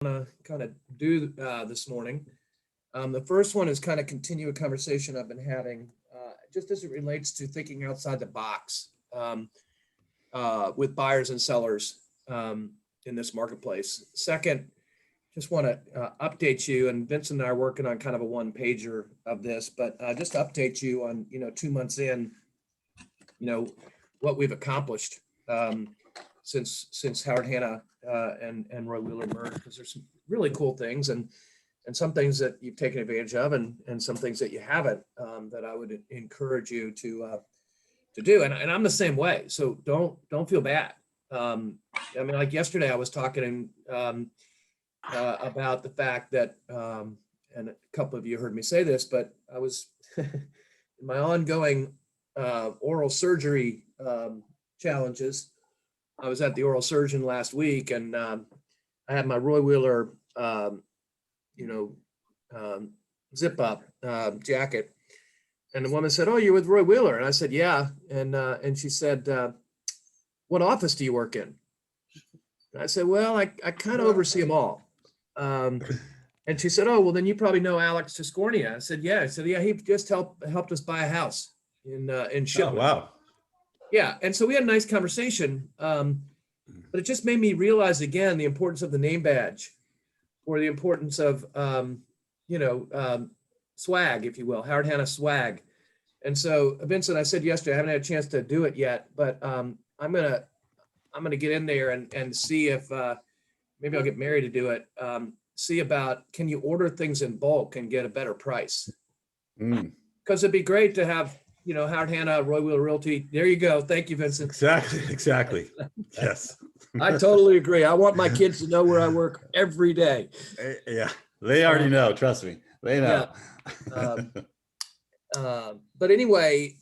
to kind of do this morning. The first one is kind of continue a conversation I've been having, just as it relates to thinking outside the box with buyers and sellers in this marketplace. Second, just want to update you, and Vincent and I are working on kind of a one pager of this, but just to update you on, 2 months in, what we've accomplished since Howard Hanna and Roy Wheeler merged, because there's some really cool things and some things that you've taken advantage of and some things that you haven't, that I would encourage you to do. And I'm the same way. So don't feel bad. Like yesterday I was talking about the fact that, and a couple of you heard me say this, but I was in my ongoing oral surgery challenges. I was at the oral surgeon last week, and I had my Roy Wheeler, zip up jacket, and the woman said, "Oh, you're with Roy Wheeler?" And I said, "Yeah." And she said, "What office do you work in?" And I said, "Well, I kind of oversee them all." And she said, "Oh, well, then you probably know Alex Tiscornia." I said, "Yeah." I said, "Yeah, he just helped us buy a house in Shipman." Oh, wow. Yeah, and so we had a nice conversation, but it just made me realize again the importance of the name badge, or the importance of swag, if you will, Howard Hanna swag. And so, Vincent, I said yesterday I haven't had a chance to do it yet, but I'm gonna get in there and see if maybe I'll get Mary to do it. See about, can you order things in bulk and get a better price? Because it'd be great to have, Howard Hanna, Roy Wheeler Realty. There you go. Thank you, Vincent. Exactly. Yes. I totally agree. I want my kids to know where I work every day. Yeah, they already know. Trust me, they know. Yeah. But anyway,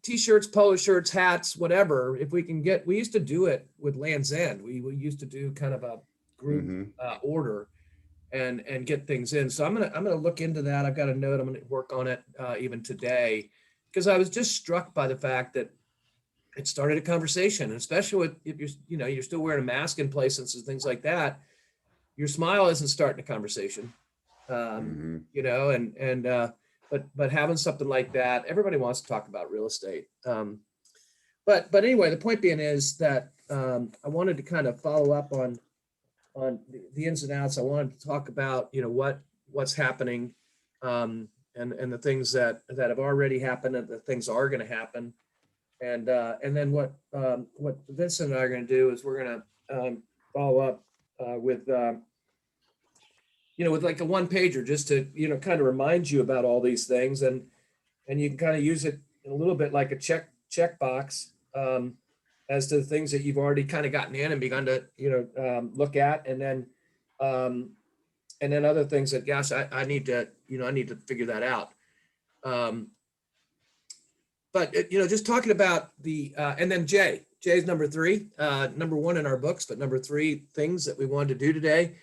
T-shirts, polo shirts, hats, whatever. If we can get, we used to do it with Land's End. We used to do kind of a group order and get things in. So I'm gonna look into that. I've got a note. I'm gonna work on it even today, because I was just struck by the fact that it started a conversation, and especially if you're still wearing a mask in places and things like that. Your smile isn't starting a conversation, but having something like that, everybody wants to talk about real estate. But anyway, the point being is that I wanted to kind of follow up on the ins and outs. I wanted to talk about what's happening, and the things that have already happened and the things are going to happen, and then what Vincent and I are going to do is we're going to follow up with with like a one pager, just to kind of remind you about all these things, and you can kind of use it a little bit like a check box, as to the things that you've already kind of gotten in and begun to look at, and then other things that, gosh, I need to figure that out. But just talking about the and then Jay's number 3, number 1 in our books, but number 3 things that we wanted to do today.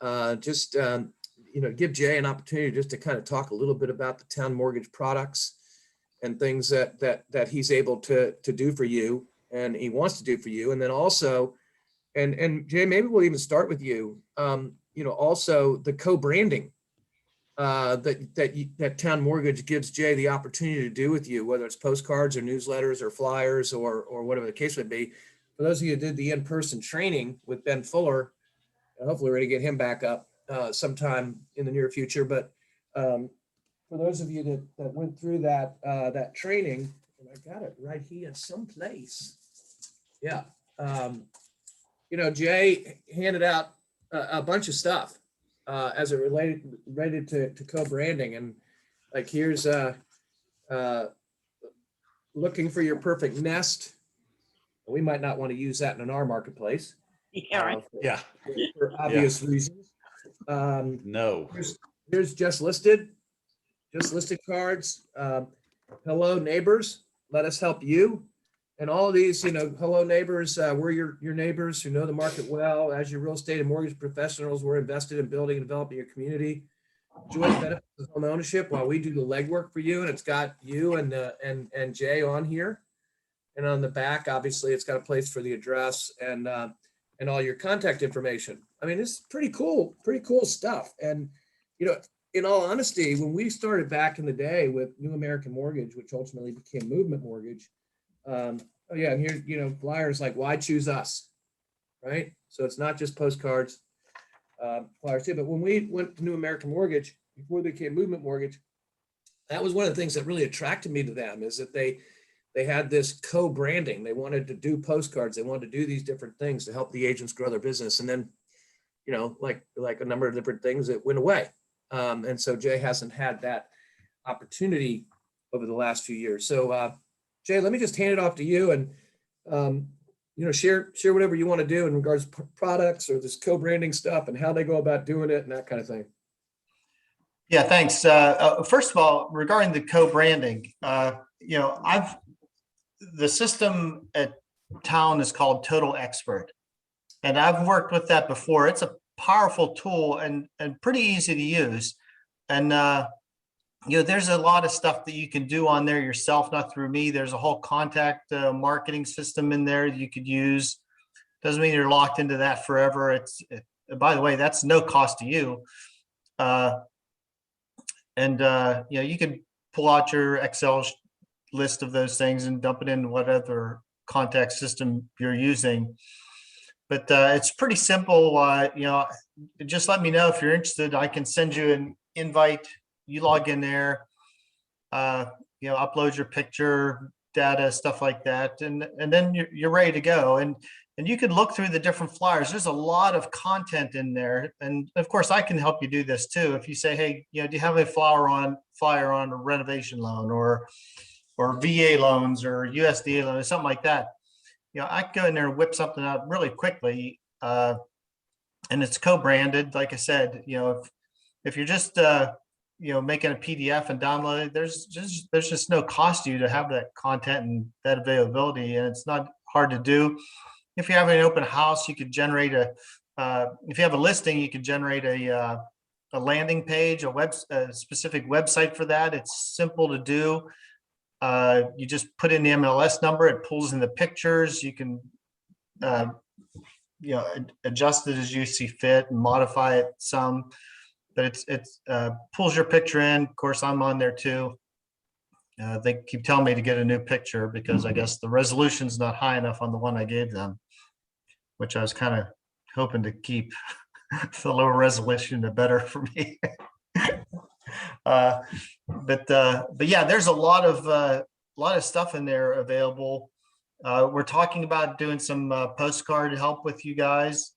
Give Jay an opportunity just to kind of talk a little bit about the town mortgage products and things that he's able to do for you, and he wants to do for you. And then also, and Jay, maybe we'll even start with you. Also the co-branding that Town Mortgage gives Jay the opportunity to do with you, whether it's postcards or newsletters or flyers or whatever the case may be. For those of you who did the in-person training with Ben Fuller, hopefully we're going to get him back up sometime in the near future. But for those of you that went through that training, and I got it right here someplace. Yeah. Jay handed out a bunch of stuff as it related to co-branding, and like here's looking for your perfect nest. We might not want to use that in our marketplace. Yeah, right. For obvious reasons. No. Here's just listed cards. Hello neighbors, let us help you. And all of these, hello neighbors, we're your neighbors who know the market well. As your real estate and mortgage professionals, we're invested in building and developing your community. Enjoy the benefits of home ownership while we do the legwork for you. And it's got you and Jay on here. And on the back, obviously, it's got a place for the address. And and all your contact information. I mean, it's pretty cool stuff. And, in all honesty, when we started back in the day with New American Mortgage, which ultimately became Movement Mortgage, oh yeah, and here, flyers like, why choose us, right? So it's not just postcards, flyers too. But when we went to New American Mortgage, before they became Movement Mortgage, that was one of the things that really attracted me to them, is that they had this co-branding. They wanted to do postcards. They wanted to do these different things to help the agents grow their business. And then, like a number of different things, it went away. And so Jay hasn't had that opportunity over the last few years. So Jay, let me just hand it off to you, and share whatever you want to do in regards to products or this co-branding stuff and how they go about doing it and that kind of thing. Yeah, thanks. First of all, regarding the co-branding, the system at Town is called Total Expert, and I've worked with that before. It's a powerful tool and pretty easy to use. And there's a lot of stuff that you can do on there yourself, not through me. There's a whole contact marketing system in there that you could use. Doesn't mean you're locked into that forever. By the way, that's no cost to you. You can pull out your Excel list of those things and dump it in whatever contact system you're using. But it's pretty simple. Just let me know if you're interested. I can send you an invite. You log in there, upload your picture, data, stuff like that, and then you're ready to go. And you can look through the different flyers. There's a lot of content in there, and of course, I can help you do this too. If you say, hey, do you have a flyer on a renovation loan or VA loans or USDA loans, something like that? I can go in there and whip something out really quickly, and it's co-branded. Like I said, if you're just making a PDF and download it, there's just no cost to you to have that content and that availability, and it's not hard to do. If you have an open house, you could generate if you have a listing, you could generate a landing page, a specific website for that. It's simple to do. You just put in the MLS number, it pulls in the pictures. You can adjust it as you see fit and modify it some, but it's pulls your picture in. Of course, I'm on there too. They keep telling me to get a new picture because I guess the resolution's not high enough on the one I gave them, which I was kind of hoping to keep. The lower resolution, the better for me. But yeah, there's a lot of stuff in there available. We're talking about doing some postcard help with you guys.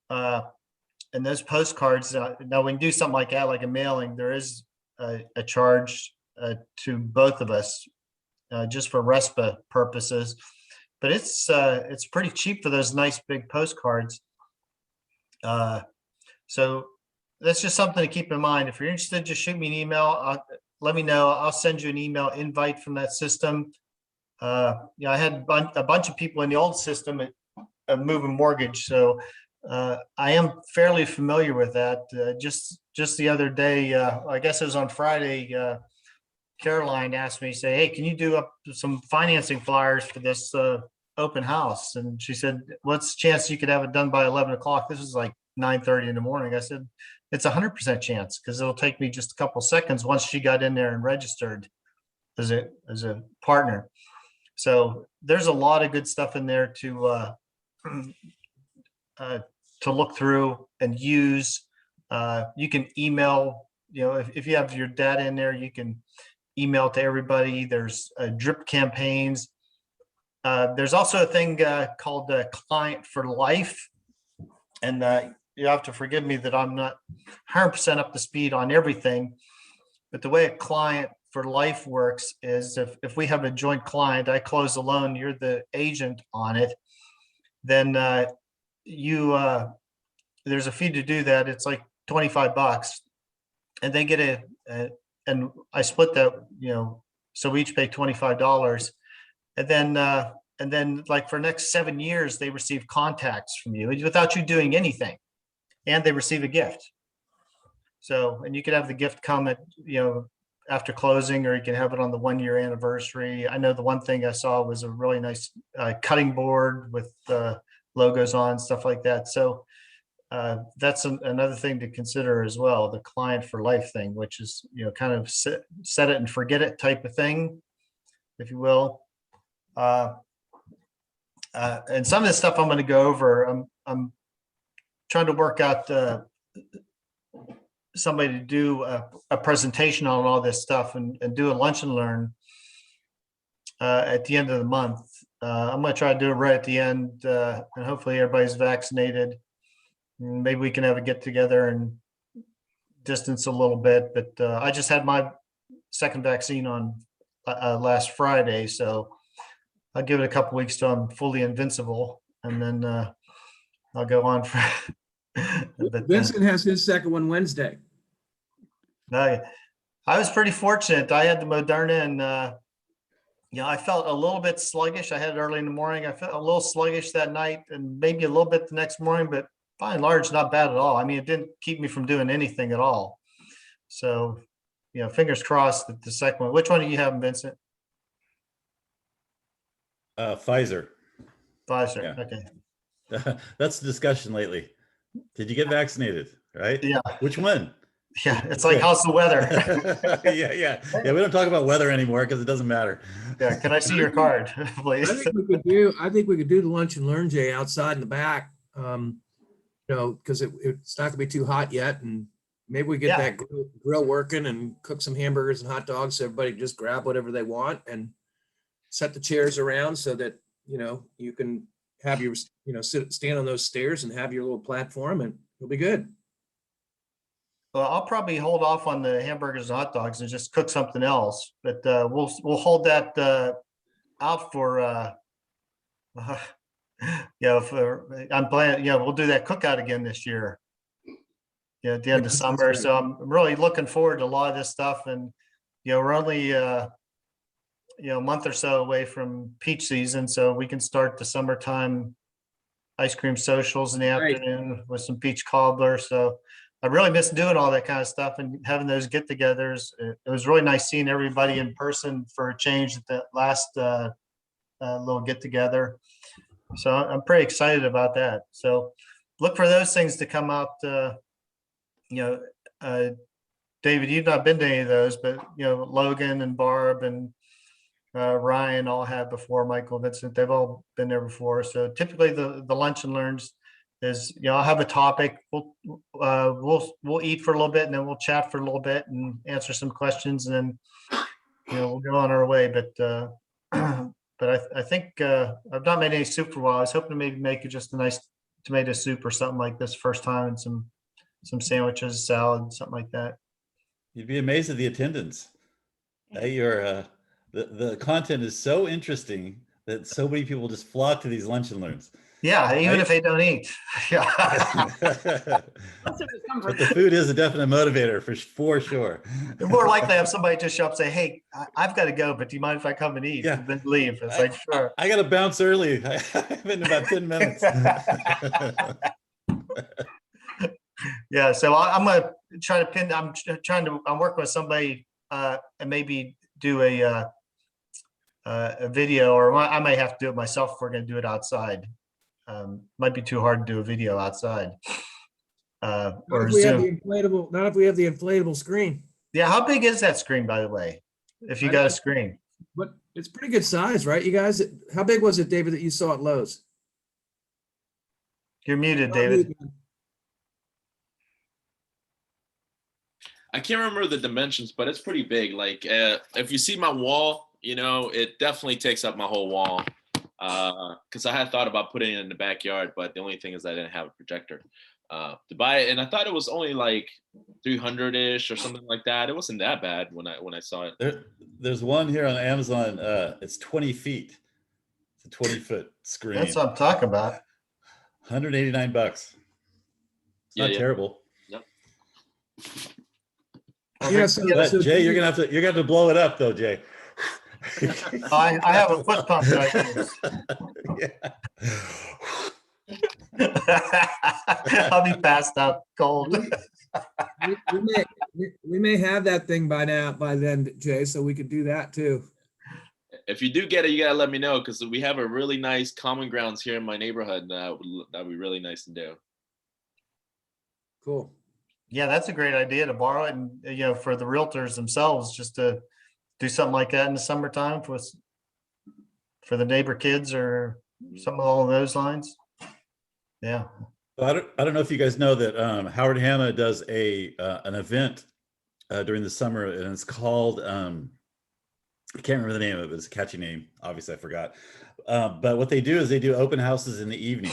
And those postcards, now when you do something like that, like a mailing, there is a charge to both of us just for RESPA purposes. But it's pretty cheap for those nice big postcards. So that's just something to keep in mind. If you're interested, just shoot me an email. Let me know. I'll send you an email invite from that system. I had a bunch of people in the old system at Moving Mortgage, so I am fairly familiar with that. Just the other day, I guess it was on Friday, Caroline asked me, say, hey, can you do up some financing flyers for this open house? And she said, what's the chance you could have it done by 11 o'clock? This was like 9:30 in the morning. I said, it's 100% chance, because it'll take me just a couple seconds once she got in there and registered as a partner. So there's a lot of good stuff in there to look through and use. You can email, if you have your data in there, you can email to everybody. There's drip campaigns. There's also a thing called Client for Life. And you have to forgive me that I'm not 100% up to speed on everything. But the way a Client for Life works is if we have a joint client, I close the loan, you're the agent on it, then there's a fee to do that. It's like $25, and they get and I split that, so we each pay $25, and then like for the next 7 years, they receive contacts from you without you doing anything, and they receive a gift. So, and you could have the gift come at, after closing, or you can have it on the 1-year anniversary. I know the one thing I saw was a really nice cutting board with logos on, stuff like that. So that's another thing to consider as well, the client for life thing, which is, kind of set it and forget it type of thing, if you will. And some of the stuff I'm going to go over, I'm trying to work out somebody to do a presentation on all this stuff and do a lunch and learn at the end of the month. I'm going to try to do it right at the end, and hopefully everybody's vaccinated. Maybe we can have a get together and distance a little bit. But I just had my second vaccine on last Friday, so I'll give it a couple weeks till I'm fully invincible, and then I'll go on for. But, Vincent has his second one Wednesday. I was pretty fortunate. I had the Moderna, and I felt a little bit sluggish. I had it early in the morning. I felt a little sluggish that night, and maybe a little bit the next morning, but by and large, not bad at all. I mean, it didn't keep me from doing anything at all. So, fingers crossed that the second one. Which one are you having, Vincent? Pfizer. Pfizer. Yeah. Okay. That's the discussion lately. Did you get vaccinated? Right? Yeah. Which one? Yeah. It's like, how's the weather? Yeah. We don't talk about weather anymore because it doesn't matter. Yeah. Can I see your card, please? I think we could do the lunch and learn, Jay, outside in the back. Because it's not gonna be too hot yet, and maybe we get that grill working and cook some hamburgers and hot dogs so everybody just grab whatever they want and set the chairs around so that you can have your stand on those stairs and have your little platform, and it'll be good. Well, I'll probably hold off on the hamburgers and hot dogs and just cook something else, but we'll hold that out for I'm planning, we'll do that cookout again this year. At the end of summer. So I'm really looking forward to a lot of this stuff. And, we're only, a month or so away from peach season. So we can start the summertime ice cream socials in the afternoon with some peach cobbler. So I really miss doing all that kind of stuff and having those get-togethers. It was really nice seeing everybody in person for a change at the last little get-together. So I'm pretty excited about that. So look for those things to come out. David, you've not been to any of those, but Logan and Barb and Ryan all have before. Michael, Vincent, they've all been there before. So typically the lunch and learns is I'll have a topic. We'll eat for a little bit, and then we'll chat for a little bit and answer some questions, and then we'll go on our way. But I think I've not made any soup for a while. I was hoping to maybe make just a nice tomato soup or something like this first time, and some sandwiches, salad, something like that. You'd be amazed at the attendance. The content is so interesting that so many people just flock to these lunch and learns. Yeah, even if they don't eat. Yeah. But the food is a definite motivator for sure. You're more likely to have somebody just show up and say, "Hey, I've got to go, but do you mind if I come and eat?" Yeah. And then leave. It's like, sure. I got to bounce early. I'm in about 10 minutes. Yeah, so I'm going to try to pin. I'm working with somebody and maybe do a video, or I may have to do it myself if we're going to do it outside. Might be too hard to do a video outside. Not Or if we have Zoom. not if we have the inflatable screen. Yeah, how big is that screen, by the way? If you got a screen. But it's pretty good size, right? You guys, how big was it, David, that you saw at Lowe's? You're muted, David. I can't remember the dimensions, but it's pretty big. Like if you see my wall, it definitely takes up my whole wall. Because I had thought about putting it in the backyard, but the only thing is I didn't have a projector to buy it, and I thought it was only like 300-ish or something like that. It wasn't that bad when I saw it. There's one here on Amazon. It's 20 feet. It's a 20-foot screen. That's what I'm talking about. $189. It's not terrible. Yep. Yeah, But Jay, you're gonna have to blow it up though, Jay. I have a foot pump that I use. I'll be passed out cold. we may have that thing by then, Jay, so we could do that too. if you do get it, you gotta let me know because we have a really nice common grounds here in my neighborhood. That'd be really nice to do. Cool. Yeah, that's a great idea to borrow it and, for the realtors themselves, just to do something like that in the summertime for the neighbor kids or something along those lines. Yeah. I don't know if you guys know that Howard Hanna does an event during the summer, and it's called I can't remember the name of it. It's a catchy name. Obviously, I forgot. But what they do is they do open houses in the evening.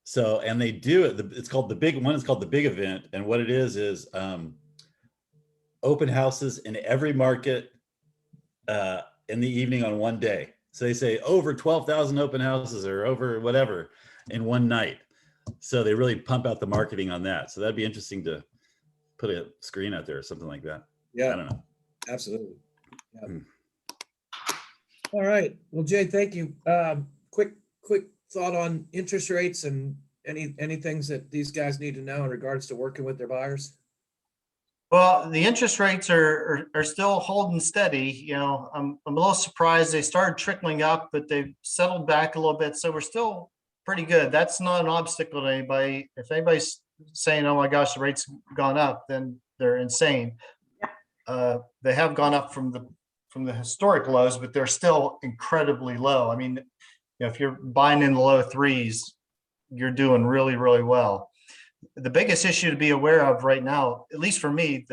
So, and they do it. It's called the big one. It's called the big event, and what it is open houses in every market in the evening on one day. So they say over 12,000 open houses or over whatever in one night. So they really pump out the marketing on that. So that'd be interesting to put a screen out there or something like that. Yeah, I don't know. absolutely. Yeah. All right. Well, Jay, thank you. Quick thought on interest rates and any things that these guys need to know in regards to working with their buyers. Well, the interest rates are still holding steady. I'm a little surprised they started trickling up, but they've settled back a little bit. So we're still pretty good. That's not an obstacle to anybody. If anybody's saying, "Oh my gosh, the rates gone up," then they're insane. They have gone up from the historic lows, but they're still incredibly low. I mean, if you're buying in the low threes, you're doing really, really well. The biggest issue to be aware of right now, at least for me,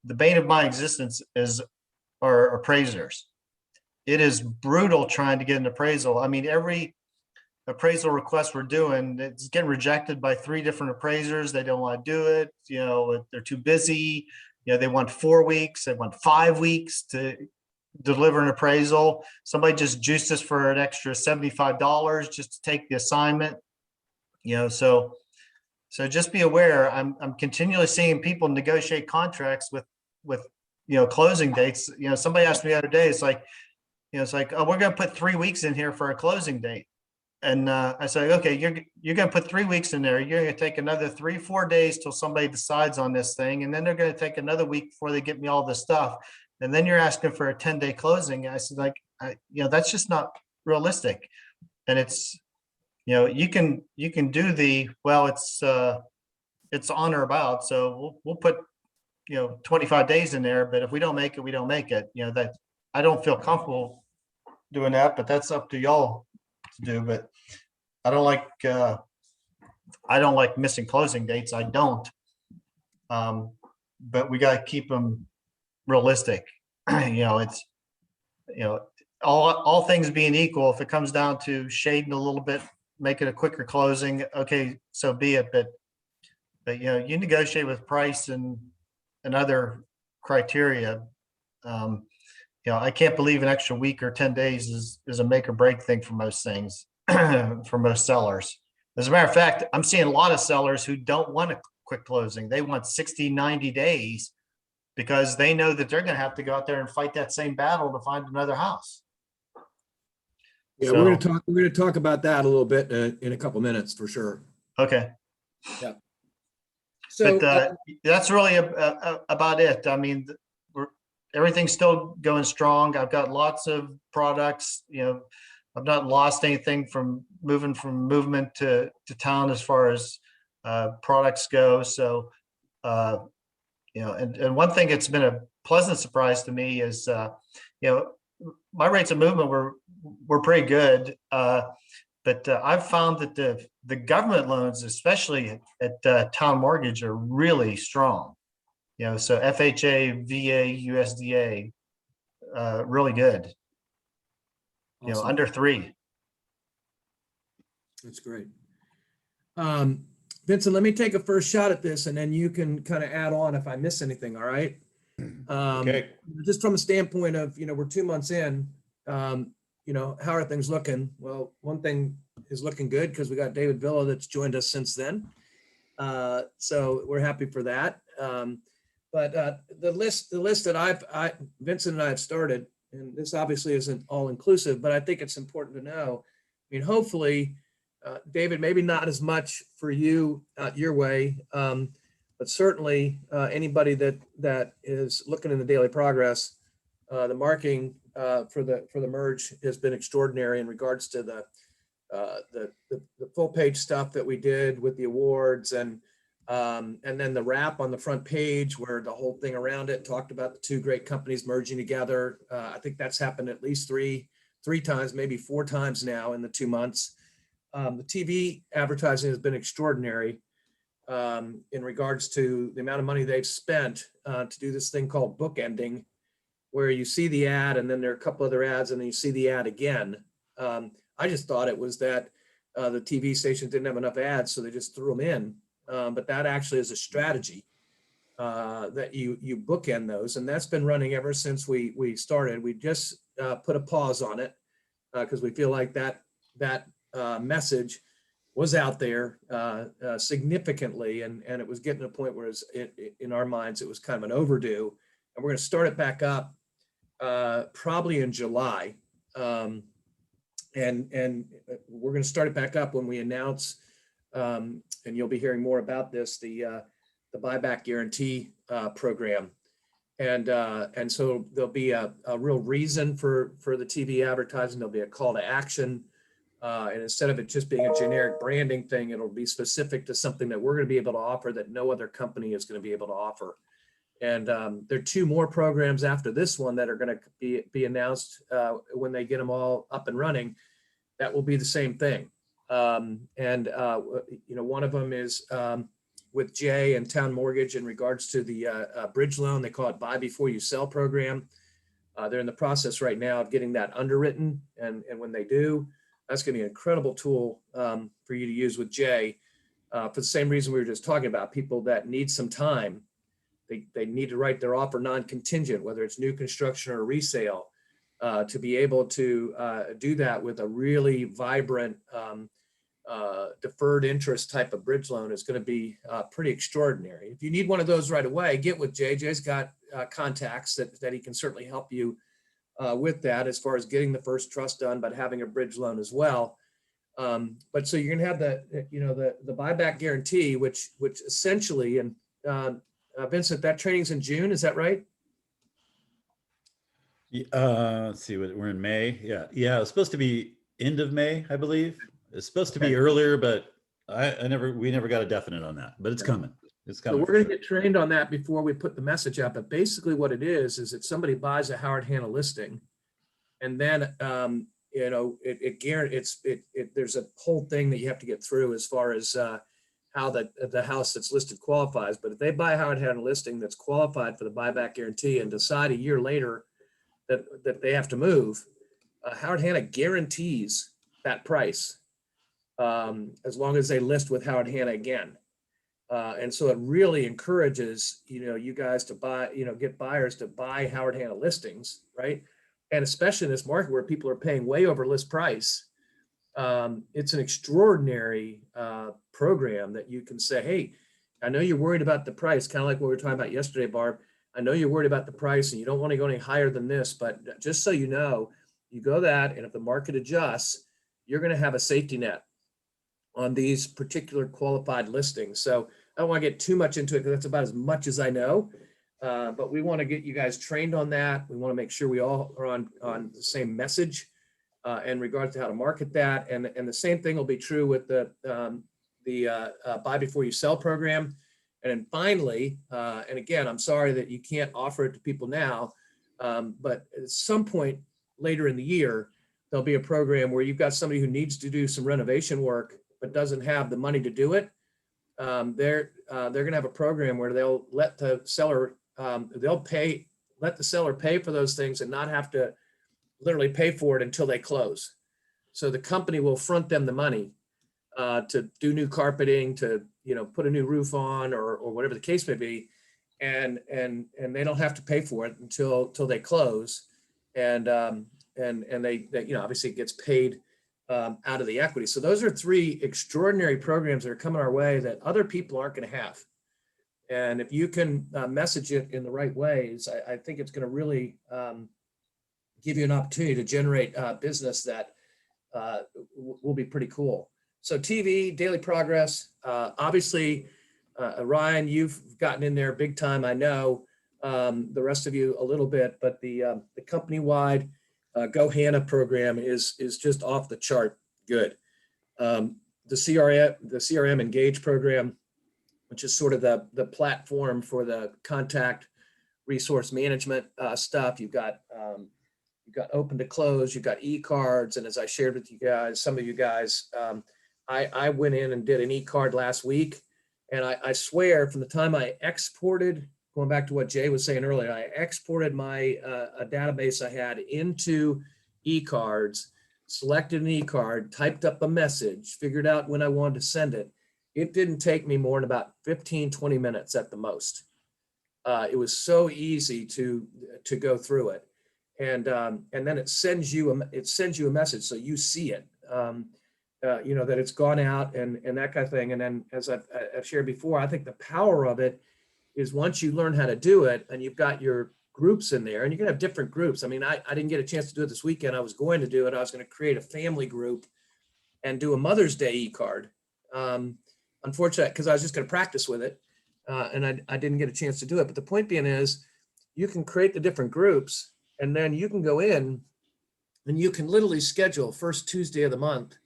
the bane of my existence is our appraisers. It is brutal trying to get an appraisal. I mean, every appraisal request we're doing, it's getting rejected by 3 different appraisers. They don't want to do it. They're too busy. They want 4 weeks. They want 5 weeks to deliver an appraisal. Somebody just juiced us for an extra $75 just to take the assignment. So just be aware. I'm continually seeing people negotiate contracts with closing dates. Somebody asked me the other day. It's like, oh, we're going to put 3 weeks in here for a closing date. And I said, okay, you're going to put 3 weeks in there. You're going to take another 3-4 days till somebody decides on this thing, and then they're going to take another week before they get me all this stuff. And then you're asking for a 10-day closing. I said, that's just not realistic. And it's, you can do it's on or about. So we'll put 25 days in there. But if we don't make it, we don't make it. That I don't feel comfortable doing that, but that's up to y'all to do. But I don't like missing closing dates. I don't. But we got to keep them realistic. It's all things being equal, if it comes down to shading a little bit, make it a quicker closing, okay, so be it. But you negotiate with price and other criteria. I can't believe an extra week or 10 days is a make or break thing for most things, for most sellers. As a matter of fact, I'm seeing a lot of sellers who don't want a quick closing. They want 60, 90 days because they know that they're going to have to go out there and fight that same battle to find another house. Yeah, so, we're going to talk about that a little bit in a couple minutes for sure. Okay. Yeah. So but that's really about it. I mean, everything's still going strong. I've got lots of products. I've not lost anything from movement to town as far as products go. So, and one thing that's been a pleasant surprise to me is, my rates of movement were pretty good. But I've found that the government loans, especially at Town Mortgage, are really strong. So FHA, VA, USDA, really good. Awesome. Under 3. That's great. Vincent, let me take a first shot at this, and then you can kind of add on if I miss anything. All right. Okay. Just from a standpoint of, we're 2 months in. How are things looking? Well, one thing is looking good because we got David Villa that's joined us since then. So we're happy for that. But the list that Vincent and I have started, and this obviously isn't all inclusive, but I think it's important to know. I mean, hopefully, David, maybe not as much for you your way, but certainly anybody that is looking in the daily progress, the marketing for the merge has been extraordinary in regards to the full page stuff that we did with the awards, and then the wrap on the front page where the whole thing around it talked about the two great companies merging together. I think that's happened at least three times, maybe 4 times now in the 2 months. The TV advertising has been extraordinary in regards to the amount of money they've spent to do this thing called bookending, where you see the ad and then there are a couple other ads and then you see the ad again. I just thought it was that the TV station didn't have enough ads, so they just threw them in. But that actually is a strategy that you bookend those, and that's been running ever since we started. We just put a pause on it because we feel like that message was out there significantly, and it was getting to a point where in our minds it was kind of an overdue, and we're going to start it back up probably in July. And we're going to start it back up when we announce, and you'll be hearing more about this, the buyback guarantee program. And so there'll be a real reason for the TV advertising. There'll be a call to action. And instead of it just being a generic branding thing, it'll be specific to something that we're going to be able to offer that no other company is going to be able to offer. And there are 2 more programs after this one that are going to be announced when they get them all up and running. That will be the same thing. One of them is with Jay and Town Mortgage in regards to the bridge loan. They call it Buy Before You Sell program. They're in the process right now of getting that underwritten. And when they do, that's going to be an incredible tool for you to use with Jay for the same reason we were just talking about. People that need some time. They need to write their offer non-contingent, whether it's new construction or resale, to be able to do that with a really vibrant deferred interest type of bridge loan is going to be pretty extraordinary. If you need one of those right away, get with Jay. Jay's got contacts that he can certainly help you with that as far as getting the first trust done, but having a bridge loan as well. But so you're going to have the buyback guarantee, which essentially, and Vincent, that training's in June, is that right? Let's see, we're in May. Yeah. It's supposed to be end of May, I believe. It's supposed to be earlier, but we never got a definite on that. But it's coming. It's So coming. we're going to get trained on that before we put the message out. But basically, what it is that somebody buys a Howard Hanna listing, and then there's a whole thing that you have to get through as far as how the house that's listed qualifies. But if they buy a Howard Hanna listing that's qualified for the buyback guarantee and decide a year later that they have to move, Howard Hanna guarantees that price as long as they list with Howard Hanna again. And so it really encourages, you guys to buy, get buyers to buy Howard Hanna listings, right? And especially in this market where people are paying way over list price, it's an extraordinary program that you can say, hey, I know you're worried about the price, kind of like what we were talking about yesterday, Barb. I know you're worried about the price and you don't want to go any higher than this, but just so you know, you go that, and if the market adjusts, you're going to have a safety net on these particular qualified listings. So I don't want to get too much into it because that's about as much as I know. But we want to get you guys trained on that. We want to make sure we all are on the same message in regards to how to market that. And the same thing will be true with the Buy Before You Sell program. And then finally, and again, I'm sorry that you can't offer it to people now, but at some point later in the year, there'll be a program where you've got somebody who needs to do some renovation work but doesn't have the money to do it. They're going to have a program where they'll let the seller let the seller pay for those things and not have to literally pay for it until they close. So the company will front them the money to do new carpeting, to put a new roof on, or whatever the case may be, and they don't have to pay for it until they close, and they obviously it gets paid out of the equity. So those are 3 extraordinary programs that are coming our way that other people aren't going to have. And if you can message it in the right ways, I think it's going to really give you an opportunity to generate business that will be pretty cool. So TV, daily progress, obviously, Ryan, you've gotten in there big time. I know the rest of you a little bit, but the company-wide Go Hannah program is just off the chart good. The CRM Engage program, which is sort of the platform for the contact resource management stuff. You've got open to close, you've got e-cards, and as I shared with you guys, some of you guys, I went in and did an e-card last week, and I swear from the time I exported, going back to what Jay was saying earlier, I exported my a database I had into e-cards, selected an e-card, typed up a message, figured out when I wanted to send it. It didn't take me more than about 15, 20 minutes at the most. It was so easy to go through it. And then it sends you a message, so you see it, that it's gone out and that kind of thing. And then, as I've shared before, I think the power of it is once you learn how to do it, and you've got your groups in there, and you can have different groups. I mean, I didn't get a chance to do it this weekend. I was going to do it. I was going to create a family group and do a Mother's Day e-card. Unfortunately, because I was just going to practice with it, and I didn't get a chance to do it. But the point being is, you can create the different groups, and then you can go in and you can literally schedule first Tuesday of the month,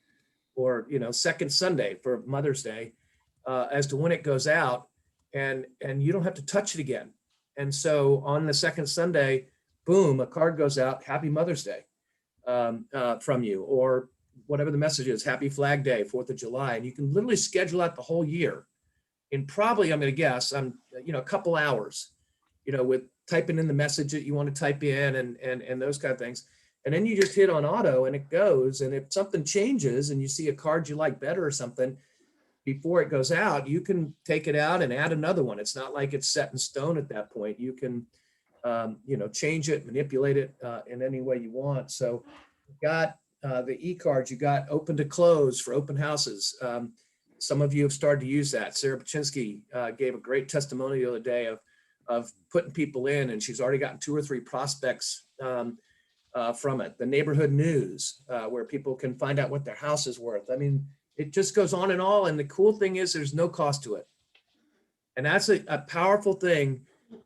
or second Sunday for Mother's Day, as to when it goes out, and you don't have to touch it again. And so on the second Sunday, boom, a card goes out, Happy Mother's Day, from you, or whatever the message is, Happy Flag Day, 4th of July, and you can literally schedule out the whole year in probably, I'm going to guess, a couple hours, with typing in the message that you want to type in and those kind of things. And then you just hit on auto and it goes. And if something changes and you see a card you like better or something, before it goes out, you can take it out and add another one. It's not like it's set in stone at that point. You can, change it, manipulate it in any way you want. So you've got the e-cards, you got open to close for open houses. Some of you have started to use that. Sarah Paczynski gave a great testimony the other day of putting people in, and she's already gotten 2 or 3 prospects from it. The neighborhood news, where people can find out what their house is worth. I mean, it just goes on and on. And the cool thing is there's no cost to it. And that's a powerful thing.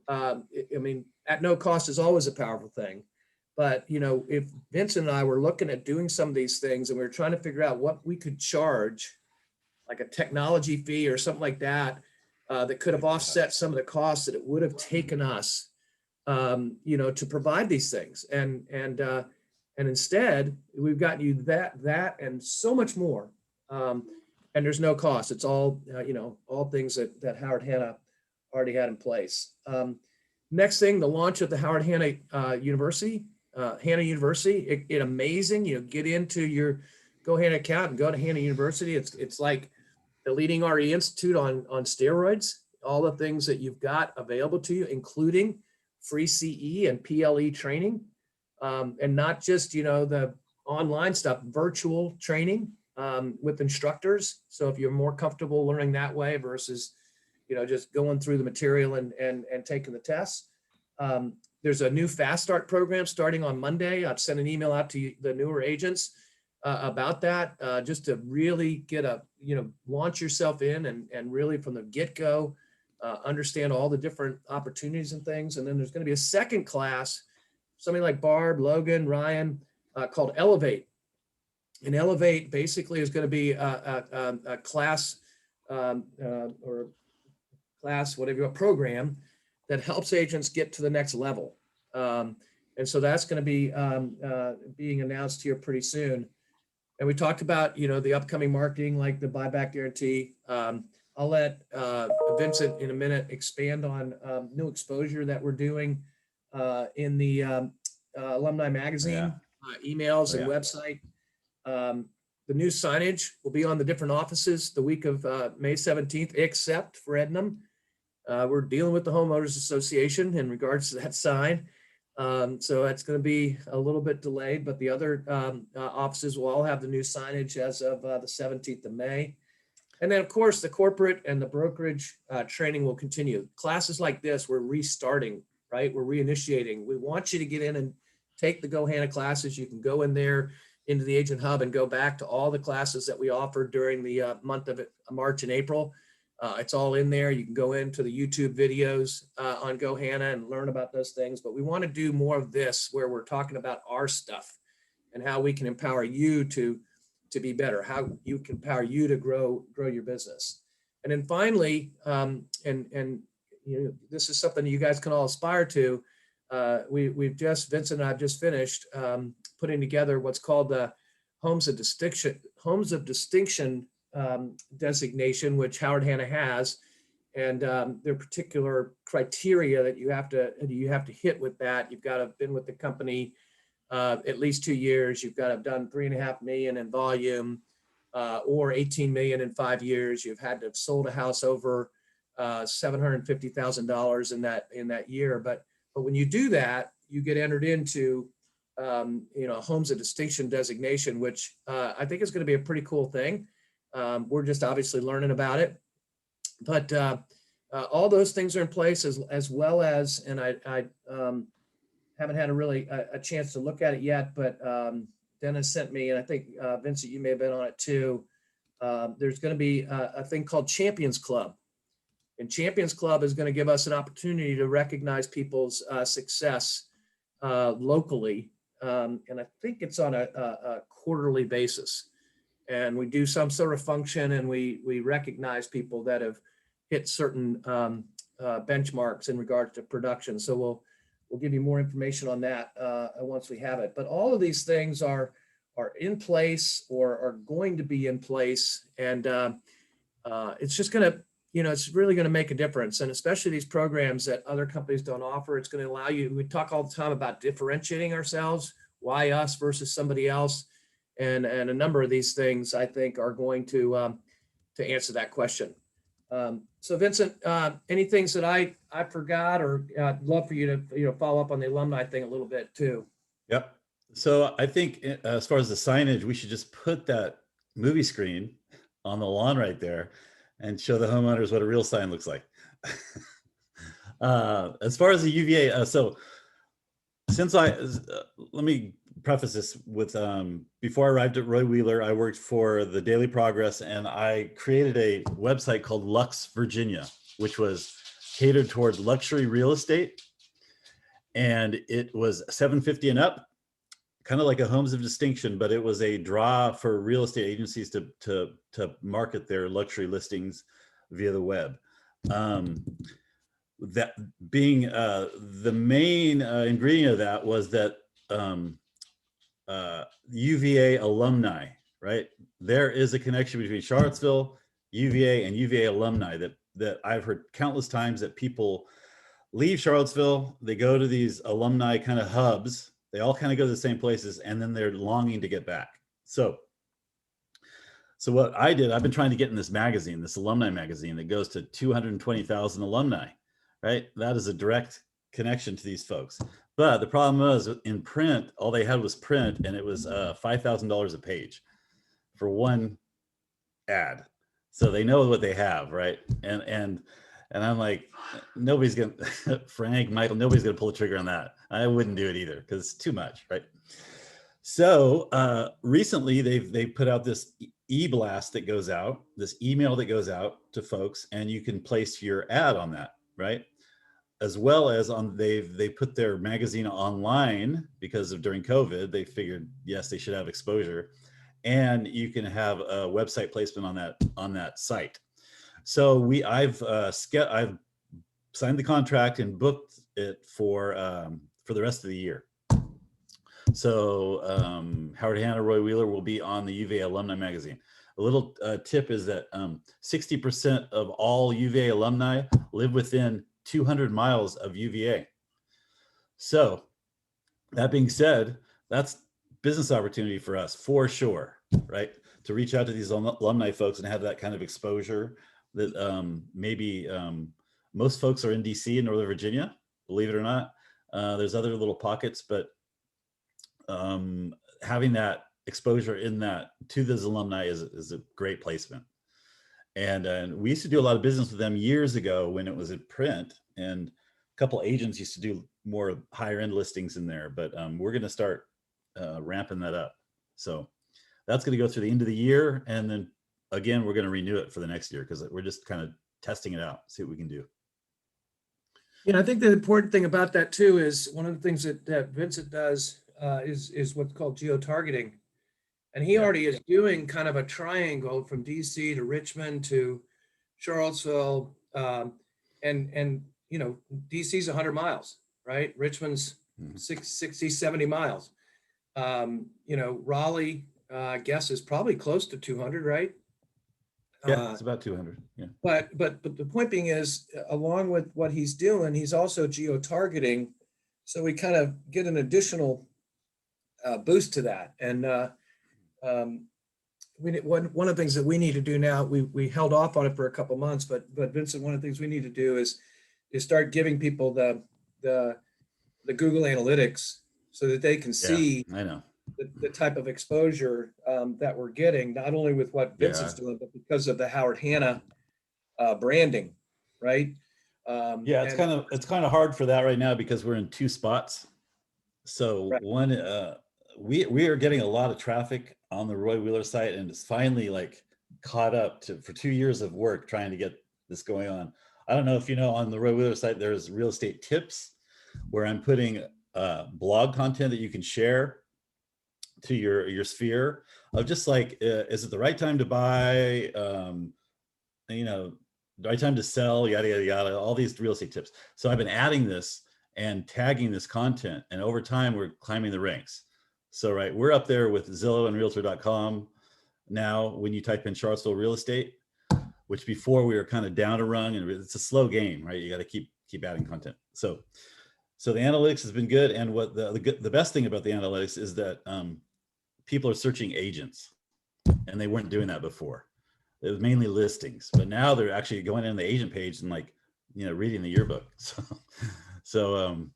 At no cost is always a powerful thing. But, if Vincent and I were looking at doing some of these things and we were trying to figure out what we could charge, like a technology fee or something like that, that could have offset some of the costs that it would have taken us, to provide these things. And instead we've gotten you that and so much more. And there's no cost. It's all, all things that Howard Hanna already had in place. Next thing, the launch of the Howard Hanna University, Hanna University. It amazing. Get into your Go Hanna account and go to Hanna University. It's like the leading RE Institute on steroids. All the things that you've got available to you, including free CE and PLE training, and not just the online stuff, virtual training with instructors. So if you're more comfortable learning that way versus just going through the material and taking the tests. There's a new Fast Start program starting on Monday. I've sent an email out to the newer agents about that, just to really get launch yourself in and really from the get-go, understand all the different opportunities and things. And then there's going to be a second class, somebody like Barb, Logan, Ryan, called Elevate. And Elevate basically is going to be a class or class, whatever, a program that helps agents get to the next level. And so that's going to be being announced here pretty soon. And we talked about, the upcoming marketing, like the buyback guarantee. I'll let Vincent in a minute expand on new exposure that we're doing in the alumni magazine, emails and website. The new signage will be on the different offices the week of May 17th, except for Ednam. We're dealing with the Homeowners Association in regards to that sign. So that's going to be a little bit delayed, but the other offices will all have the new signage as of the 17th of May. And then, of course, the corporate and the brokerage training will continue. Classes like this, we're restarting, right? We're reinitiating. We want you to get in and take the Go Hanna classes. You can go in there into the Agent Hub and go back to all the classes that we offered during the month of March and April. It's all in there. You can go into the YouTube videos on GoHana and learn about those things. But we want to do more of this where we're talking about our stuff and how we can empower you to be better, how you can empower you to grow your business. And then finally, this is something you guys can all aspire to. Vincent and I've just finished putting together what's called the Homes of Distinction designation, which Howard Hanna has, and there are particular criteria that you have to hit with that. You've got to have been with the company at least 2 years. You've got to have done 3.5 million in volume, or 18 million in 5 years. You've had to have sold a house over $750,000 in that year. But when you do that, you get entered into Homes of Distinction designation, which I think is going to be a pretty cool thing. We're just obviously learning about it, but all those things are in place as well as, and I haven't had a chance to look at it yet, but Dennis sent me, and I think Vincent, you may have been on it too. There's going to be a thing called Champions Club, and Champions Club is going to give us an opportunity to recognize people's success locally, and I think it's on a quarterly basis. And we do some sort of function, and we recognize people that have hit certain benchmarks in regards to production. So we'll give you more information on that once we have it. But all of these things are in place or are going to be in place, and it's just going to, it's really going to make a difference. And especially these programs that other companies don't offer, it's going to allow you. We talk all the time about differentiating ourselves. Why us versus somebody else? And a number of these things, I think, are going to answer that question. So Vincent, any things that I forgot, or I'd love for you to follow up on the alumni thing a little bit too. Yep. So I think as far as the signage, we should just put that movie screen on the lawn right there and show the homeowners what a real sign looks like. As far as the UVA, so since let me preface this with, before I arrived at Roy Wheeler, I worked for the Daily Progress, and I created a website called Lux Virginia, which was catered toward luxury real estate. And it was $750 and up, kind of like a Homes of Distinction, but it was a draw for real estate agencies to market their luxury listings via the web. That being the main ingredient of that was that UVA alumni, right? There is a connection between Charlottesville, UVA, and UVA alumni that I've heard countless times, that people leave Charlottesville, they go to these alumni kind of hubs, they all kind of go to the same places, and then they're longing to get back. So what I did, I've been trying to get in this magazine, this alumni magazine that goes to 220,000 alumni, right? That is a direct connection to these folks. But the problem was, in print, all they had was print, and it was $5,000 a page for one ad. So they know what they have, right? And I'm like, nobody's gonna, Frank, Michael, nobody's gonna pull the trigger on that. I wouldn't do it either because it's too much, right? So recently they put out this e-blast that goes out, this email that goes out to folks, and you can place your ad on that, right? As well as they put their magazine online because of during COVID, they figured, yes, they should have exposure, and you can have a website placement on that site. So I've signed the contract and booked it for the rest of the year. So Howard Hanna, Roy Wheeler will be on the UVA Alumni magazine. A little tip is that 60% of all UVA alumni live within 200 miles of UVA. So that being said, that's business opportunity for us for sure, right? To reach out to these alumni folks and have that kind of exposure that maybe most folks are in DC and Northern Virginia, believe it or not. There's other little pockets, but having that exposure in that to those alumni is a great placement. And we used to do a lot of business with them years ago when it was in print, and a couple agents used to do more higher end listings in there, but we're going to start ramping that up. So that's going to go through the end of the year. And then again, we're going to renew it for the next year because we're just kind of testing it out, see what we can do. Yeah, I think the important thing about that too is one of the things that Vincent does is what's called geo-targeting. And he Yeah. already is doing kind of a triangle from DC to Richmond to Charlottesville. And you know, DC's 100 miles, right? Richmond's 60, 70 miles. You know, Raleigh, I guess is probably close to 200, right? Yeah, it's about 200. Yeah. But the point being is, along with what he's doing, he's also geo-targeting, so we kind of get an additional boost to that. And one of the things that we need to do now, we held off on it for a couple months, but Vincent, one of the things we need to do is start giving people the Google Analytics so that they can see I know the type of exposure that we're getting, not only with what Vincent's doing, but because of the Howard Hanna branding, right? Yeah, it's kind of hard for that right now because we're in two spots. So Right. one, we are getting a lot of traffic on the Roy Wheeler site, and it's finally like caught up to for 2 years of work trying to get this going on. I don't know if you know, on the Roy Wheeler site, there's real estate tips where I'm putting blog content that you can share to your sphere of just like, is it the right time to buy? You know, the right time to sell, yada, yada, yada, all these real estate tips. So I've been adding this and tagging this content, and over time we're climbing the ranks. So, right, we're up there with Zillow and Realtor.com now when you type in Charlottesville real estate, which before we were kind of down a rung, and it's a slow game, right? You got to keep adding content. So the analytics has been good. And what the best thing about the analytics is that people are searching agents, and they weren't doing that before. It was mainly listings, but now they're actually going in the agent page and, like, you know, reading the yearbook. So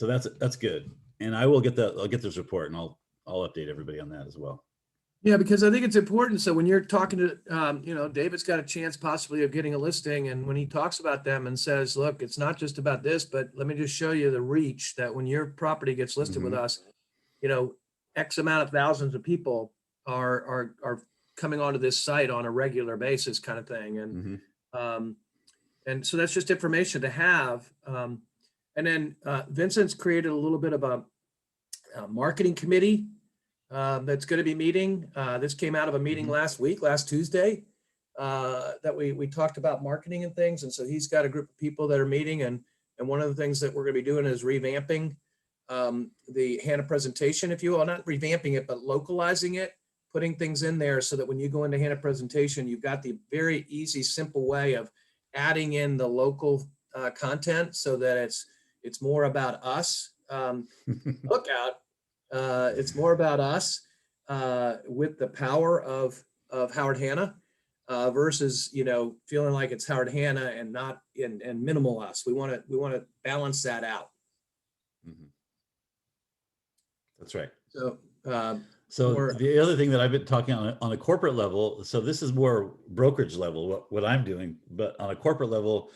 that's good. And I'll get this report, and I'll update everybody on that as well. Yeah, because I think it's important. So when you're talking to, you know, David's got a chance possibly of getting a listing. And when he talks about them and says, look, it's not just about this, but let me just show you the reach that when your property gets listed with us, you know, X amount of thousands of people are coming onto this site on a regular basis, kind of thing. And so that's just information to have. And then Vincent's created a little bit of a marketing committee that's going to be meeting. This came out of a meeting last Tuesday, that we talked about marketing and things. And so he's got a group of people that are meeting. And one of the things that we're going to be doing is revamping the Hanna presentation, if you will, not revamping it, but localizing it, putting things in there so that when you go into Hanna presentation, you've got the very easy, simple way of adding in the local content so that it's more about us. Look out. It's more about us with the power of Howard Hanna versus, you know, feeling like it's Howard Hanna and not and minimal us. We want to balance that out. That's right. So the other thing that I've been talking on a corporate level, so this is more brokerage level, what I'm doing, but on a corporate level,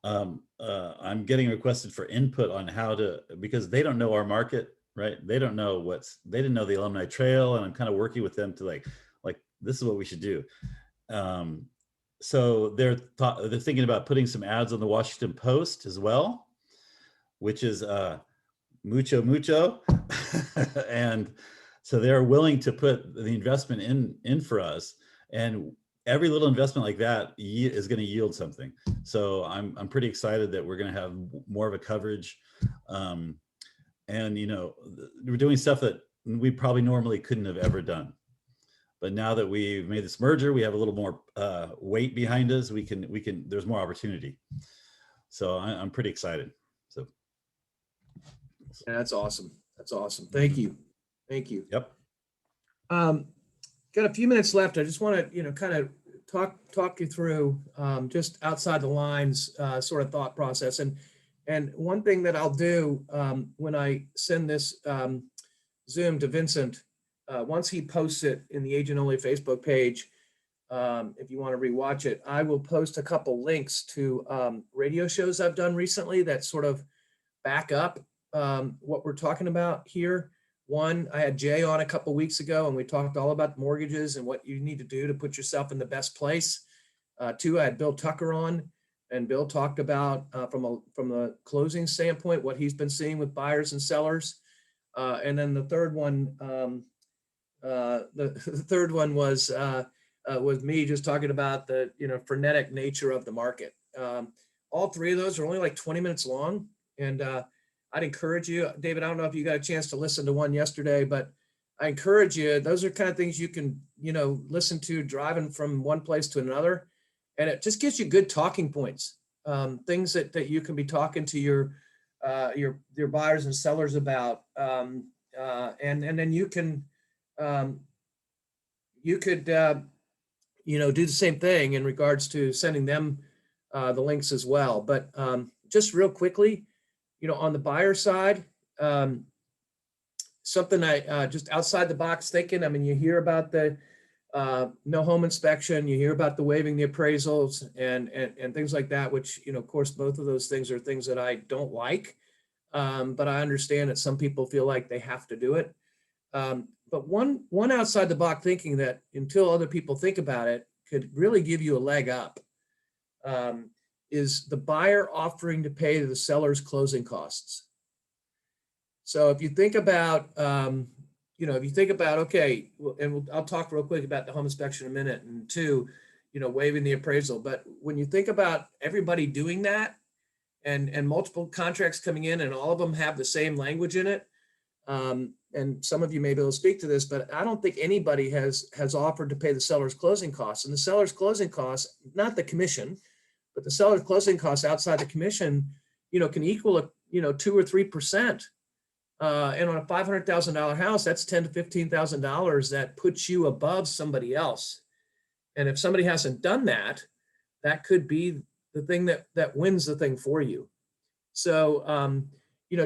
I'm getting requested for input on how to, because they don't know our market, right? They don't know they didn't know the alumni trail, and I'm kind of working with them to like this is what we should do. So they're thinking about putting some ads on the Washington Post as well, which is mucho. And so they're willing to put the investment in for us, and every little investment like that is going to yield something. So I'm pretty excited that we're going to have more of a coverage. And, you know, we're doing stuff that we probably normally couldn't have ever done. But now that we've made this merger, we have a little more weight behind us. We can, there's more opportunity. So I'm pretty excited. So. Yeah, that's awesome. That's awesome. Thank you. Thank you. Yep. Got a few minutes left. I just want to, you know, kind of talk you through just outside the lines sort of thought process. And one thing that I'll do when I send this Zoom to Vincent, once he posts it in the Agent Only Facebook page, if you want to rewatch it, I will post a couple links to radio shows I've done recently that sort of back up what we're talking about here. One, I had Jay on a couple weeks ago, and we talked all about mortgages and what you need to do to put yourself in the best place. Two, I had Bill Tucker on, and Bill talked about from the closing standpoint what he's been seeing with buyers and sellers. And then the third one, the third one was me just talking about the frenetic nature of the market. All three of those are only like 20 minutes long, and I'd encourage you, David. I don't know if you got a chance to listen to one yesterday, but I encourage you. Those are kind of things you can listen to driving from one place to another, and it just gives you good talking points. Things that you can be talking to your buyers and sellers about, and then you can you could do the same thing in regards to sending them the links as well. But just real quickly, on the buyer side, something I just outside the box thinking. I mean, you hear about the no home inspection, you hear about the waiving the appraisals and things like that, which, of course, both of those things are things that I don't like. But I understand that some people feel like they have to do it. But one outside the box thinking that until other people think about it could really give you a leg up is the buyer offering to pay the seller's closing costs. So if you think about, okay, and I'll talk real quick about the home inspection in a minute, and two, waiving the appraisal. But when you think about everybody doing that and multiple contracts coming in and all of them have the same language in it, and some of you may be able to speak to this, but I don't think anybody has offered to pay the seller's closing costs. And the seller's closing costs, not the commission, but the seller's closing costs outside the commission, can equal 2 or 3%. And on a $500,000 house, that's $10,000 to $15,000 that puts you above somebody else. And if somebody hasn't done that, that could be the thing that wins the thing for you. So,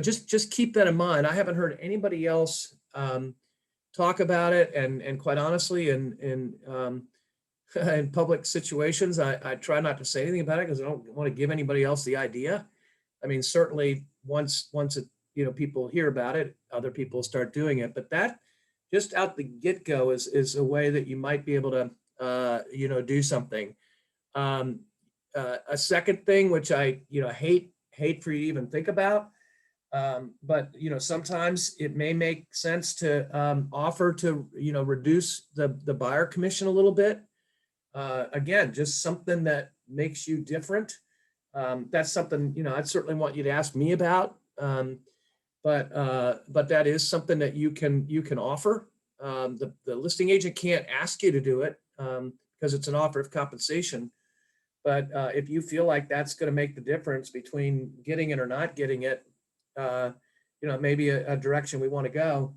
just keep that in mind. I haven't heard anybody else talk about it, and quite honestly, in public situations, I try not to say anything about it because I don't want to give anybody else the idea. I mean, certainly once it, people hear about it, other people start doing it. But that just out the get-go is a way that you might be able to, do something. A second thing, which I, hate for you to even think about, but sometimes it may make sense to offer to reduce the buyer commission a little bit. Again, just something that makes you different. That's something I'd certainly want you to ask me about. But that is something that you can offer. The listing agent can't ask you to do it because it's an offer of compensation. But if you feel like that's going to make the difference between getting it or not getting it, maybe a direction we want to go.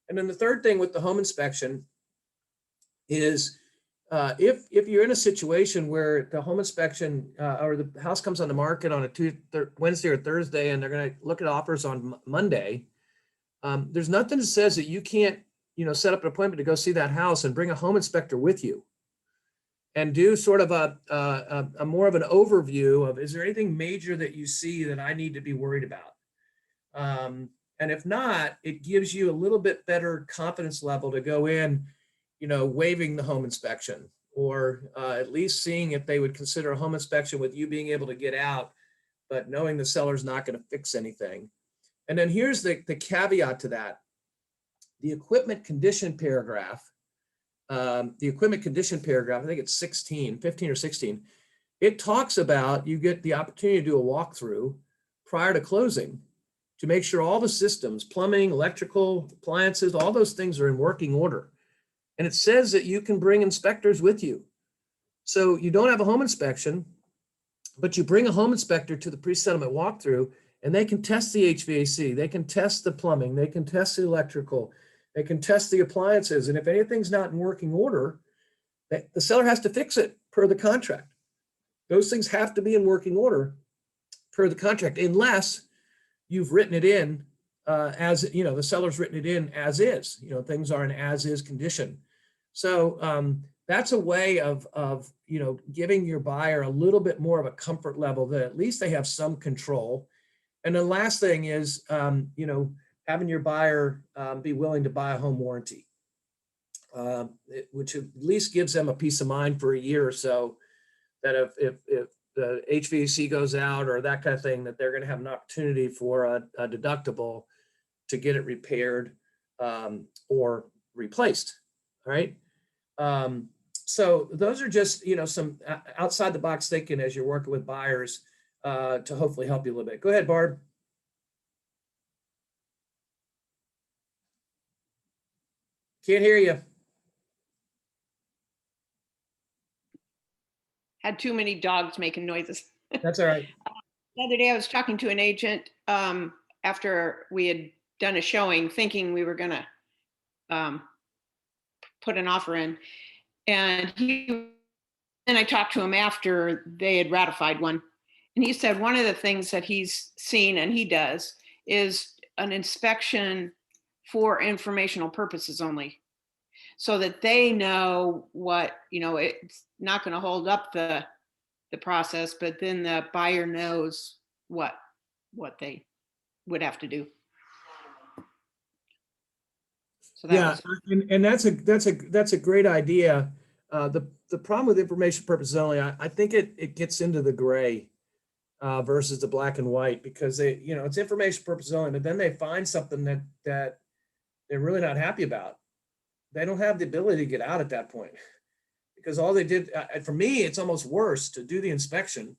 And then the third thing with the home inspection is if you're in a situation where the home inspection or the house comes on the market on a Wednesday or Thursday, and they're going to look at offers on Monday, there's nothing that says that you can't, set up an appointment to go see that house and bring a home inspector with you and do sort of a more of an overview of, is there anything major that you see that I need to be worried about? And if not, it gives you a little bit better confidence level to go in, waiving the home inspection, or at least seeing if they would consider a home inspection with you being able to get out, but knowing the seller's not going to fix anything. And then here's the caveat to that. The equipment condition paragraph, I think it's 15 or 16. It talks about you get the opportunity to do a walkthrough prior to closing to make sure all the systems, plumbing, electrical, appliances, all those things are in working order. And it says that you can bring inspectors with you. So you don't have a home inspection, but you bring a home inspector to the pre-settlement walkthrough, and they can test the HVAC, they can test the plumbing, they can test the electrical, they can test the appliances. And if anything's not in working order, the seller has to fix it per the contract. Those things have to be in working order per the contract, unless you've written it in as, the seller's written it in as is, things are in as is condition. So that's a way of giving your buyer a little bit more of a comfort level that at least they have some control. And the last thing is, having your buyer be willing to buy a home warranty, which at least gives them a peace of mind for a year or so that if the HVAC goes out or that kind of thing, that they're going to have an opportunity for a deductible to get it repaired or replaced. All right. So those are just, some outside the box thinking as you're working with buyers to hopefully help you a little bit. Go ahead, Barb. Can't hear you. Had too many dogs making noises. That's all right. The other day I was talking to an agent after we had done a showing, thinking we were gonna put an offer in. And I talked to him after they had ratified one. And he said one of the things that he's seen and he does is an inspection for informational purposes only, so that they know what, it's not going to hold up the process, but then the buyer knows what they would have to do. So that was, and that's a great idea. The problem with information purposes only, I think it gets into the gray versus the black and white, because it's information purposes only, but then they find something that they're really not happy about. They don't have the ability to get out at that point, because all they did, for me, it's almost worse to do the inspection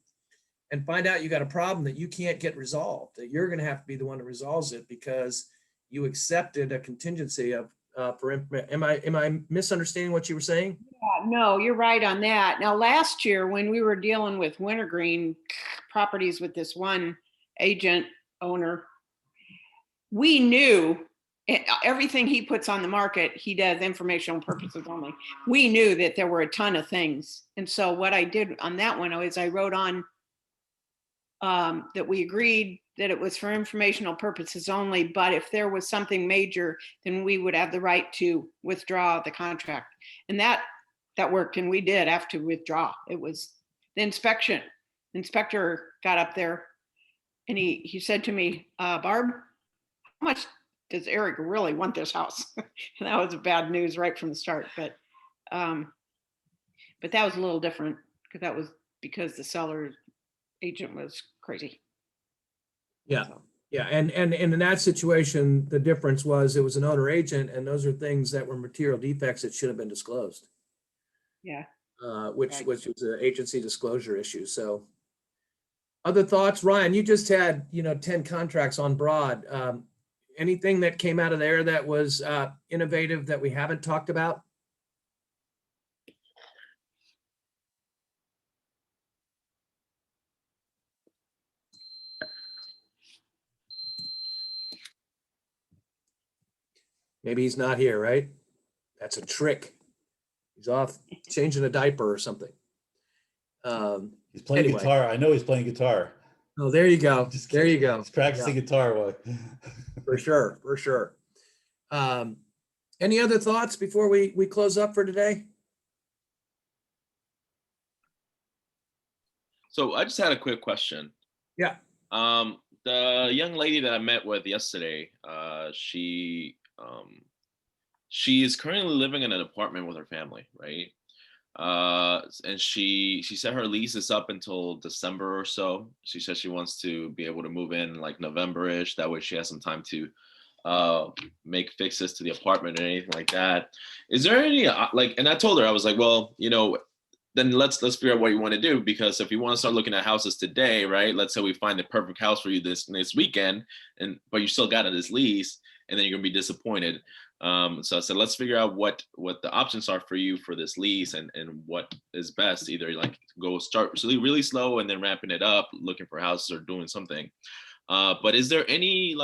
and find out you got a problem that you can't get resolved, that you're going to have to be the one that resolves it because you accepted a contingency of am I misunderstanding what you were saying? no, you're right on that. Now, last year when we were dealing with wintergreen properties with this one agent owner, we knew everything he puts on the market, he does informational purposes only. We knew that there were a ton of things. And so what I did on that one is I wrote on that we agreed that it was for informational purposes only, but if there was something major, then we would have the right to withdraw the contract. And that worked, and we did have to withdraw. It was the inspection. The inspector got up there and he said to me, Barb, how much does Eric really want this house? And that was bad news right from the start. But that was a little different, because that was because the seller agent was crazy. Yeah. Yeah. And in that situation, the difference was it was an owner agent, and those are things that were material defects that should have been disclosed. Yeah. Which Right. was an agency disclosure issue. So other thoughts, Ryan? You just had 10 contracts on Broad. Anything that came out of there that was innovative that we haven't talked about? Maybe he's not here, right? That's a trick. He's off changing a diaper or something. He's playing Anyway. guitar. I know he's playing guitar. Oh, there you go. Just There you kidding. go. He's practicing guitar. For sure. For sure. Any other thoughts before we close up for today? So I just had a quick question. Yeah. The young lady that I met with yesterday, she is currently living in an apartment with her family, right? And she said her lease is up until December or so. She said she wants to be able to move in like November-ish. That way she has some time to make fixes to the apartment or anything like that. Is there any and I told her, I was like, well, then let's figure out what you want to do, because if you want to start looking at houses today, right? Let's say we find the perfect house for you this weekend, but you still got this lease, and then you're gonna be disappointed. So I said, let's figure out what the options are for you for this lease, and what is best. Either like go start really slow and then ramping it up, looking for houses or doing something. But is there any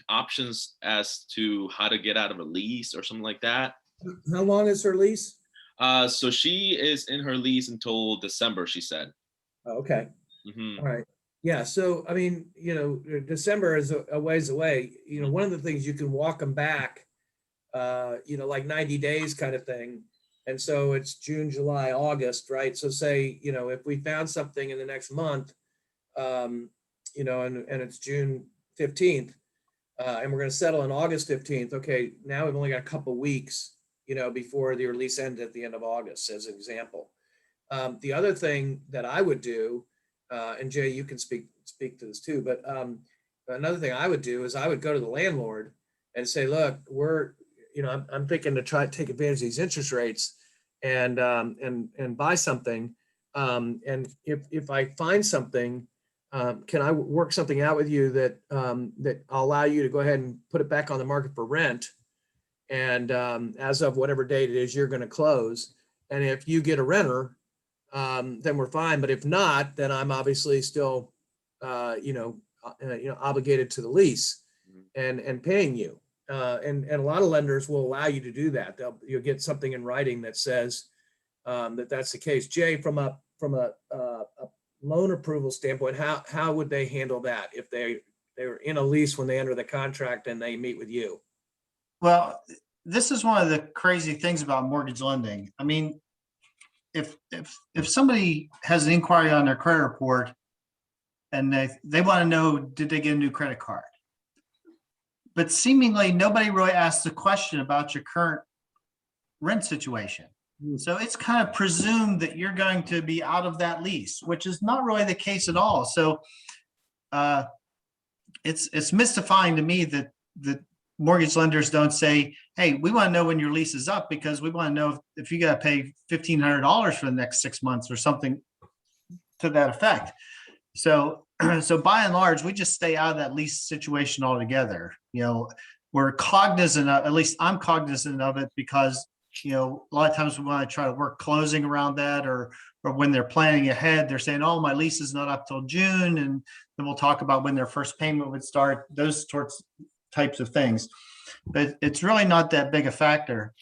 options as to how to get out of a lease or something like that? How long is her lease? So she is in her lease until December, she said. Okay. Mm-hmm. All right. Yeah. So, I mean, December is a ways away. One of the things you can walk them back, like 90 days kind of thing. And so it's June, July, August, right? So say, if we found something in the next month, and it's June 15th, and we're going to settle on August 15th. Okay. Now we've only got a couple weeks, before the release ends at the end of August, as an example. The other thing that I would do, and Jay, you can speak to this too, but another thing I would do is I would go to the landlord and say, look, I'm thinking to try to take advantage of these interest rates and buy something. And if I find something, can I work something out with you that I'll allow you to go ahead and put it back on the market for rent? And as of whatever date it is, you're going to close. And if you get a renter, then we're fine. But if not, then I'm obviously still, obligated to the lease and paying you. And a lot of lenders will allow you to do that. You'll get something in writing that says that's the case. Jay, from a loan approval standpoint, how would they handle that if they were in a lease when they enter the contract and they meet with you? Well, this is one of the crazy things about mortgage lending. I mean, if somebody has an inquiry on their credit report and they want to know, did they get a new credit card? But seemingly nobody really asks the question about your current rent situation. So it's kind of presumed that you're going to be out of that lease, which is not really the case at all. So it's mystifying to me that mortgage lenders don't say, hey, we want to know when your lease is up because we want to know if you got to pay $1,500 for the next 6 months or something to that effect. So by and large, we just stay out of that lease situation altogether. We're cognizant of, at least I'm cognizant of it because, a lot of times we want to try to work closing around that, or when they're planning ahead, they're saying, oh, my lease is not up till June. And then we'll talk about when their first payment would start, those types of things. But it's really not that big a factor.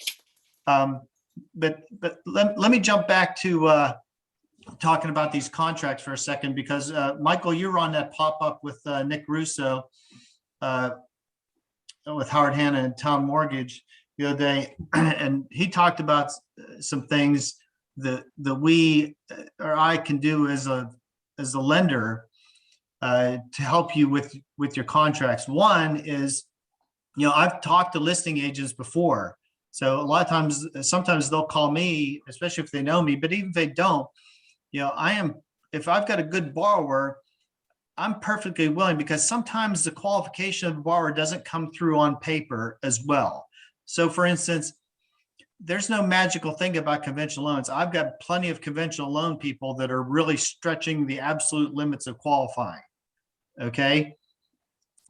But let me jump back to talking about these contracts for a second, because Michael, you were on that pop-up with Nick Russo with Howard Hanna and Tom Mortgage the other day, and he talked about some things that we or I can do as a lender to help you with your contracts. One is, I've talked to listing agents before. So a lot of times, sometimes they'll call me, especially if they know me, but even if they don't, if I've got a good borrower, I'm perfectly willing, because sometimes the qualification of the borrower doesn't come through on paper as well. So for instance, there's no magical thing about conventional loans. I've got plenty of conventional loan people that are really stretching the absolute limits of qualifying. Okay.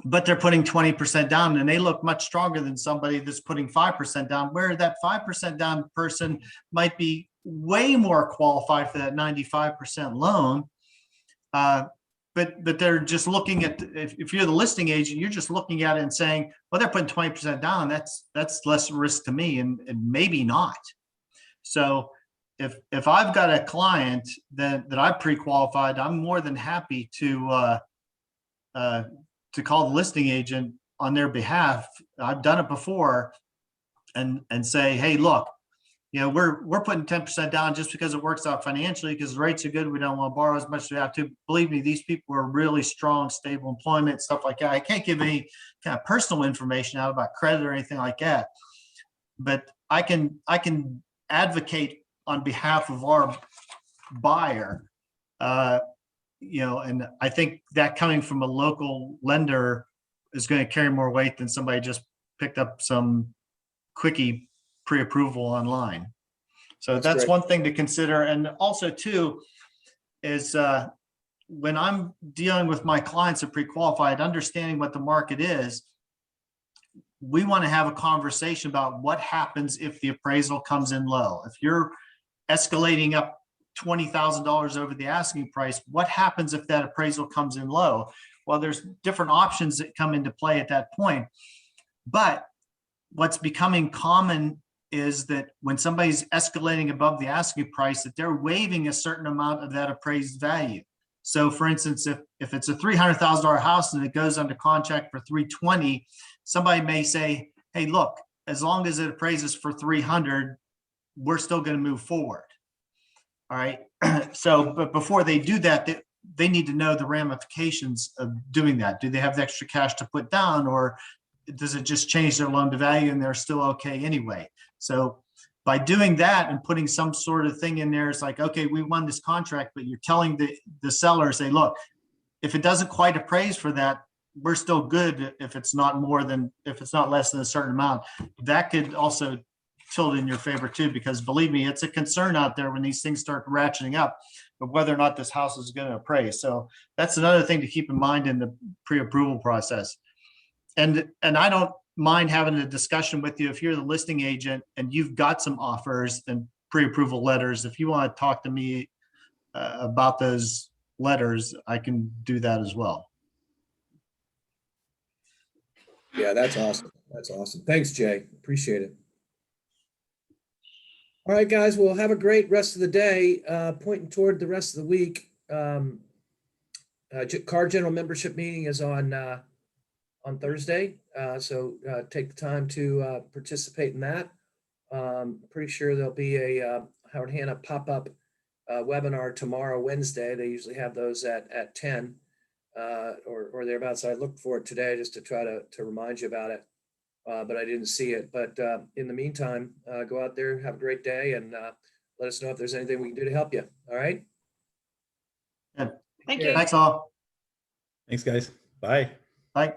But they're putting 20% down and they look much stronger than somebody that's putting 5% down, where that 5% down person might be way more qualified for that 95% loan. But they're just looking at, if you're the listing agent, you're just looking at it and saying, well, they're putting 20% down. That's less risk to me, and maybe not. So if I've got a client that I've pre-qualified, I'm more than happy to call the listing agent on their behalf. I've done it before, and say, hey, look, we're putting 10% down just because it works out financially, because the rates are good. We don't want to borrow as much as we have to. Believe me, these people are really strong, stable employment, stuff like that. I can't give any kind of personal information out about credit or anything like that, but I can advocate on behalf of our buyer. And I think that coming from a local lender is going to carry more weight than somebody just picked up some quickie pre-approval online. So that's great. one thing to consider. And also too, is when I'm dealing with my clients that pre-qualified, understanding what the market is, we want to have a conversation about what happens if the appraisal comes in low. If you're escalating up $20,000 over the asking price, what happens if that appraisal comes in low? Well, there's different options that come into play at that point. But what's becoming common is that when somebody's escalating above the asking price, that they're waiving a certain amount of that appraised value. So for instance, if it's a $300,000 house and it goes under contract for $320,000, somebody may say, hey, look, as long as it appraises for $300,000, we're still going to move forward. All right. So, but before they do that, they need to know the ramifications of doing that. Do they have the extra cash to put down, or does it just change their loan to value and they're still okay anyway? So by doing that and putting some sort of thing in there, it's like, okay, we won this contract, but you're telling the seller, say, look, if it doesn't quite appraise for that, we're still good if it's not less than a certain amount. That could also tilt in your favor too, because believe me, it's a concern out there when these things start ratcheting up of whether or not this house is going to appraise. So that's another thing to keep in mind in the pre-approval process. And I don't mind having a discussion with you if you're the listing agent and you've got some offers and pre-approval letters. If you want to talk to me about those letters, I can do that as well. Yeah, that's awesome. That's awesome. Thanks, Jay. Appreciate it. All right, guys, well, have a great rest of the day. Pointing toward the rest of the week. Car General membership meeting is on Thursday. So take the time to participate in that. Pretty sure there'll be a Howard Hanna pop-up webinar tomorrow, Wednesday. They usually have those at 10 or thereabouts. I looked for it today just to try to remind you about it. But I didn't see it. But in the meantime, go out there, have a great day, and let us know if there's anything we can do to help you. All right? Thank you. Thanks all. Thanks, guys. Bye. Bye.